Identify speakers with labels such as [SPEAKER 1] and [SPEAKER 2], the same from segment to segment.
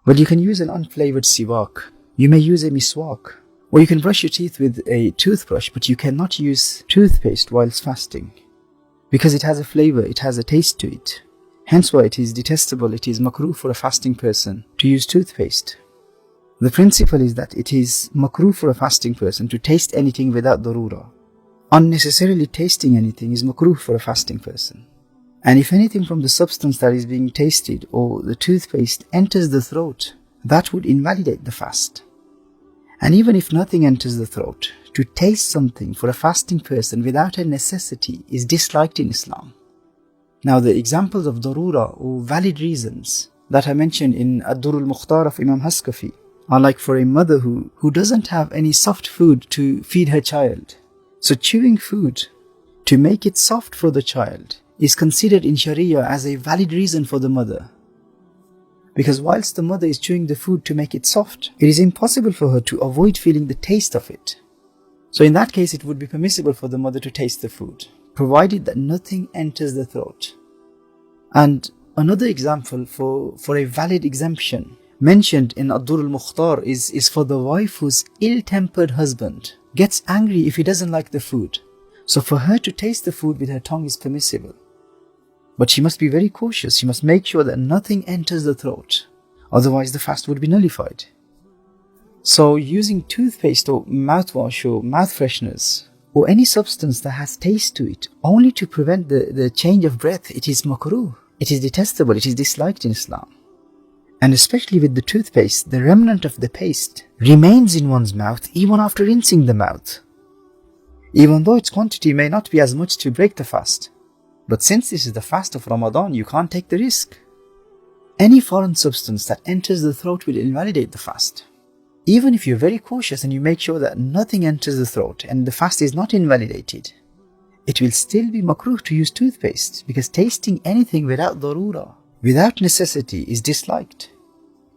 [SPEAKER 1] Well, you can use an unflavored siwak. You may use a miswak. Or you can brush your teeth with a toothbrush, but you cannot use toothpaste whilst fasting. Because it has a flavor, it has a taste to it. Hence why it is detestable, it is makruh for a fasting person to use toothpaste. The principle is that it is makruh for a fasting person to taste anything without darura. Unnecessarily tasting anything is makruh for a fasting person. And if anything from the substance that is being tasted or the toothpaste enters the throat, that would invalidate the fast. And even if nothing enters the throat, to taste something for a fasting person without a necessity is disliked in Islam. Now the examples of darura or valid reasons that I mentioned in Ad-Durr al-Mukhtar of Imam Haskafi are like for a mother who doesn't have any soft food to feed her child. So chewing food to make it soft for the child is considered in Sharia as a valid reason for the mother. Because whilst the mother is chewing the food to make it soft, it is impossible for her to avoid feeling the taste of it. So in that case, it would be permissible for the mother to taste the food, provided that nothing enters the throat. And another example for a valid exemption mentioned in Ad-Durr al-Mukhtar is for the wife whose ill-tempered husband gets angry if he doesn't like the food. So for her to taste the food with her tongue is permissible. But she must be very cautious. She must make sure that nothing enters the throat. Otherwise the fast would be nullified. So using toothpaste or mouthwash or mouth fresheners or any substance that has taste to it only to prevent the change of breath, it is makruh. It is detestable. It is disliked in Islam. And especially with the toothpaste, the remnant of the paste remains in one's mouth even after rinsing the mouth. Even though its quantity may not be as much to break the fast. But since this is the fast of Ramadan, you can't take the risk. Any foreign substance that enters the throat will invalidate the fast. Even if you're very cautious and you make sure that nothing enters the throat and the fast is not invalidated, it will still be makruh to use toothpaste because tasting anything without darura, without necessity, is disliked.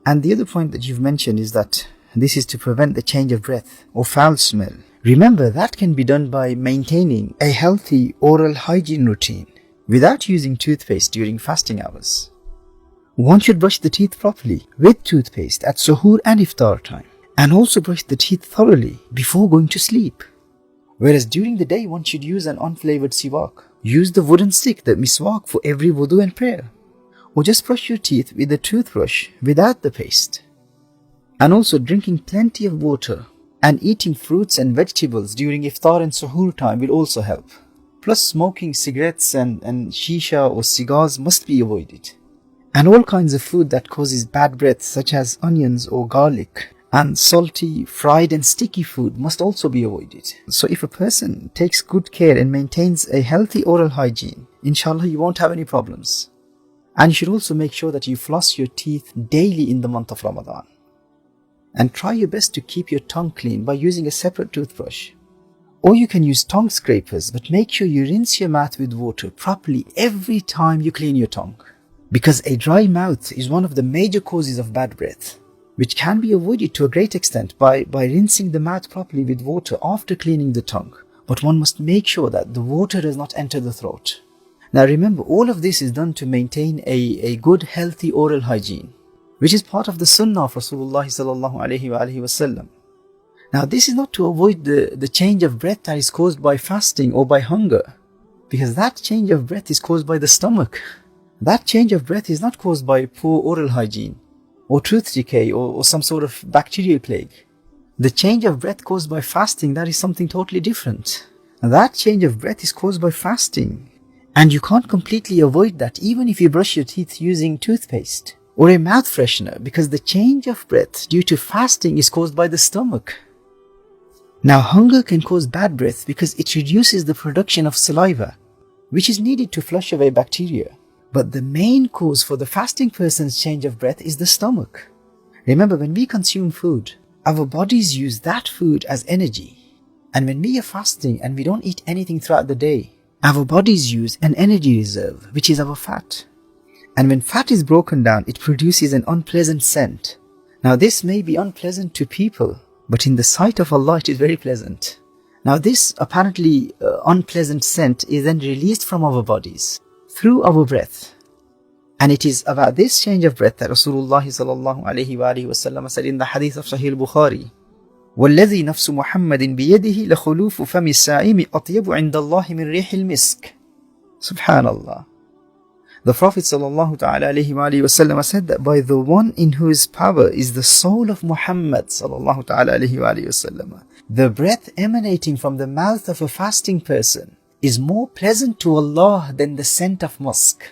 [SPEAKER 1] And the other point that you've mentioned is that this is to prevent the change of breath or foul smell. Remember, that can be done by maintaining a healthy oral hygiene routine without using toothpaste during fasting hours. One should brush the teeth properly with toothpaste at suhoor and iftar time, and also brush the teeth thoroughly before going to sleep. Whereas during the day, one should use an unflavored siwak. Use the wooden stick, the miswak, for every wudu and prayer. Or just brush your teeth with a toothbrush without the paste. And also drinking plenty of water and eating fruits and vegetables during iftar and suhoor time will also help. Plus smoking cigarettes and shisha or cigars must be avoided. And all kinds of food that causes bad breath such as onions or garlic and salty, fried and sticky food must also be avoided. So if a person takes good care and maintains a healthy oral hygiene, inshallah you won't have any problems. And you should also make sure that you floss your teeth daily in the month of Ramadan. And try your best to keep your tongue clean by using a separate toothbrush. Or you can use tongue scrapers, but make sure you rinse your mouth with water properly every time you clean your tongue. Because a dry mouth is one of the major causes of bad breath, which can be avoided to a great extent by rinsing the mouth properly with water after cleaning the tongue. But one must make sure that the water does not enter the throat. Now remember, all of this is done to maintain a good, healthy oral hygiene, which is part of the sunnah of Rasulullah sallallahu alaihi wasallam. Now this is not to avoid the change of breath that is caused by fasting or by hunger, because that change of breath is caused by the stomach. That change of breath is not caused by poor oral hygiene or tooth decay or some sort of bacterial plague. The change of breath caused by fasting, that is something totally different. And that change of breath is caused by fasting. And you can't completely avoid that even if you brush your teeth using toothpaste or a mouth freshener, because the change of breath due to fasting is caused by the stomach. Now hunger can cause bad breath because it reduces the production of saliva, which is needed to flush away bacteria. But the main cause for the fasting person's change of breath is the stomach. Remember, when we consume food, our bodies use that food as energy. And when we are fasting and we don't eat anything throughout the day, our bodies use an energy reserve, which is our fat. And when fat is broken down, it produces an unpleasant scent. Now this may be unpleasant to people, but in the sight of Allah it is very pleasant. Now this apparently unpleasant scent is then released from our bodies through our breath. And it is about this change of breath that Rasulullah sallallahu alayhi wa alihi wasallam said in the hadith of Sahih al-Bukhari, وَالَّذِي نَفْسُ مُحَمَّدٍ بِيَدِهِ لَخُلُوفُ فَمِ السَّائِمِ أَطْيَبُ عِنْدَ اللَّهِ مِنْ رِيحِ الْمِسْكِ. Subhanallah. The Prophet sallallahu ta'ala alayhi wa alihi wasallam said that by the one in whose power is the soul of Muhammad sallallahu ta'ala alayhi wa alihi wasallam, the breath emanating from the mouth of a fasting person is more pleasant to Allah than the scent of musk.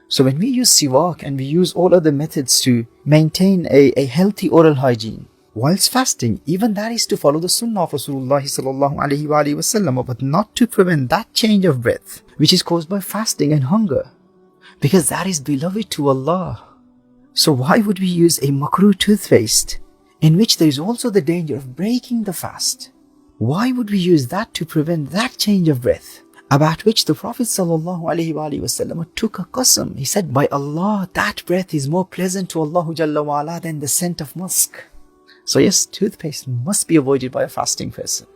[SPEAKER 1] So when we use siwak and we use all other methods to maintain a healthy oral hygiene whilst fasting, even that is to follow the sunnah of Rasulullah sallallahu alayhi wa alihi wasallam, but not to prevent that change of breath which is caused by fasting and hunger, because that is beloved to Allah. So why would we use a makruh toothpaste in which there is also the danger of breaking the fast? Why would we use that to prevent that change of breath about which the Prophet ﷺ took a qasam? He said, by Allah, that breath is more pleasant to Allah Jalla wa Ala than the scent of musk. So yes, toothpaste must be avoided by a fasting person.